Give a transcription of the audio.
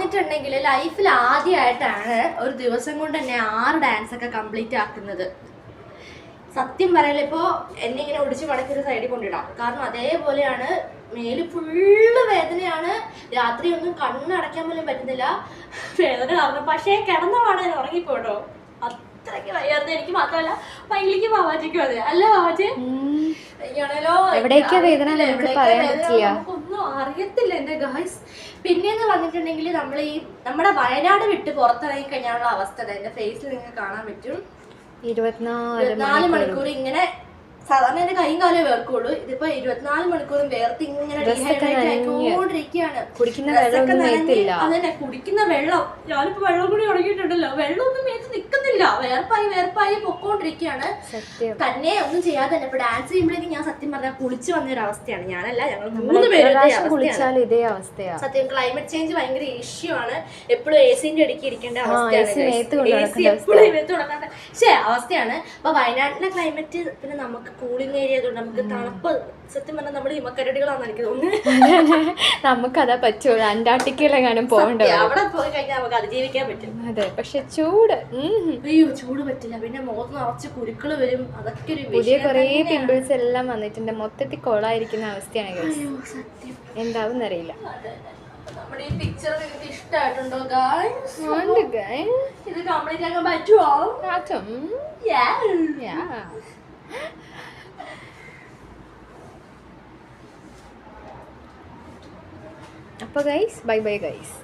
പറഞ്ഞിട്ടുണ്ടെങ്കിൽ ലൈഫിൽ ആദ്യമായിട്ടാണ് ഒരു ദിവസം കൊണ്ട് തന്നെ 6 ഡാൻസ് ഒക്കെ കംപ്ലീറ്റ് ആക്കുന്നത്. സത്യം പറയല, ഇപ്പോൾ എന്നെ ഇങ്ങനെ ഒടിച്ച് മടക്കൊരു സൈഡിൽ കൊണ്ടിടാം. കാരണം അതേപോലെയാണ്, മേല് ഫുള്ള് വേദനയാണ്. രാത്രി ഒന്നും കണ്ണടയ്ക്കാൻ പോലും പറ്റുന്നില്ല, വേദന കാരണം. പക്ഷേ കിടന്ന പാടെ ഞാൻ ഉറങ്ങിപ്പോട്ടോ, അത്രയ്ക്ക് വയ്യായിരുന്നു. എനിക്ക് മാത്രമല്ല ഭയങ്കര മാവാറ്റിക്കും അതെ. അല്ല മാവാറ്റി നമുക്കൊന്നും അറിയത്തില്ല എൻ്റെ ഗായ്സ്. പിന്നെയെന്ന് പറഞ്ഞിട്ടുണ്ടെങ്കിൽ നമ്മുടെ വയനാട് വിട്ട് പുറത്തിറങ്ങി കഴിഞ്ഞാലുള്ള അവസ്ഥ എൻ്റെ ഫേസിൽ നിങ്ങൾക്ക് കാണാൻ പറ്റും. 24 മണിക്കൂർ ഇങ്ങനെ സാധാരണ എന്റെ കൈയും കാലേ വേർക്കുള്ളൂ. ഇതിപ്പോ 24 മണിക്കൂറും വേർത്ത് ഇങ്ങനെ ആയിക്കൊണ്ടിരിക്കുകയാണ്. അതന്നെ കുടിക്കുന്ന വെള്ളം, ഞാനിപ്പോ വെള്ളം കൂടി ഉടങ്ങിയിട്ടുണ്ടല്ലോ, വെള്ളമൊന്നും മേത്ത് നിക്കുന്നില്ല, വേർപ്പായി പൊക്കോണ്ടിരിക്കുകയാണ്. തന്നെ ഒന്നും ചെയ്യാതെ തന്നെ ഇപ്പൊ ഡാൻസ് ചെയ്യുമ്പോഴേക്കും ഞാൻ സത്യം പറഞ്ഞാൽ കുളിച്ച് വന്നൊരു അവസ്ഥയാണ്. ഞാനല്ല, ഞങ്ങൾ 3 പേരും ഇതേ അവസ്ഥയാണ്. സത്യം ക്ലൈമറ്റ് ചേഞ്ച് ഭയങ്കര ഇഷ്യൂ ആണ്. എപ്പോഴും AC-ന്റെ ഇടയ്ക്ക് ഇരിക്കേണ്ട അവസ്ഥയാണ്, അവസ്ഥയാണ്. അപ്പൊ വയനാട്ടിലെ ക്ലൈമറ്റ് പിന്നെ നമുക്ക് കൂളിംഗ് ഏരിയ ആയതുകൊണ്ട് നമുക്ക് തണുപ്പ്, സത്യം പറഞ്ഞാൽ നമ്മുടെ ഹിമക്കരടികളാണെന്ന് എനിക്ക് തോന്നുന്നു. നമുക്കതാ പറ്റുള്ളൂ. അന്റാർട്ടിക്കയിലെങ്ങാനും പോകണ്ടത്, അവിടെ പോയി കഴിഞ്ഞാൽ നമുക്ക് അതിജീവിക്കാൻ പറ്റും. അതെ, പക്ഷെ ചൂട്, അയ്യോ ചൂട് പറ്റില്ല. പിന്നെ മുഖത്ത് നിറച്ച് കുരുക്കള് വരും, അതൊക്കെ ഒരു പുതിയ കുറേ പിമ്പിൾസ് എല്ലാം വന്നിട്ടുണ്ട്. മൊത്തത്തിൽ കൊളായിരിക്കുന്ന അവസ്ഥയാണ്. എന്താവും അറിയില്ല. നമ്മുടെ ഈ പിക്ചർ നിങ്ങൾക്ക് ഇഷ്ടമായിട്ടുണ്ടോ ഗായ്സ്? ഇത് കംപ്ലീറ്റ് ആക്കാൻ പറ്റുമോ? അപ്പോൾ ഗൈസ്, ബൈ ബൈ ഗൈസ്.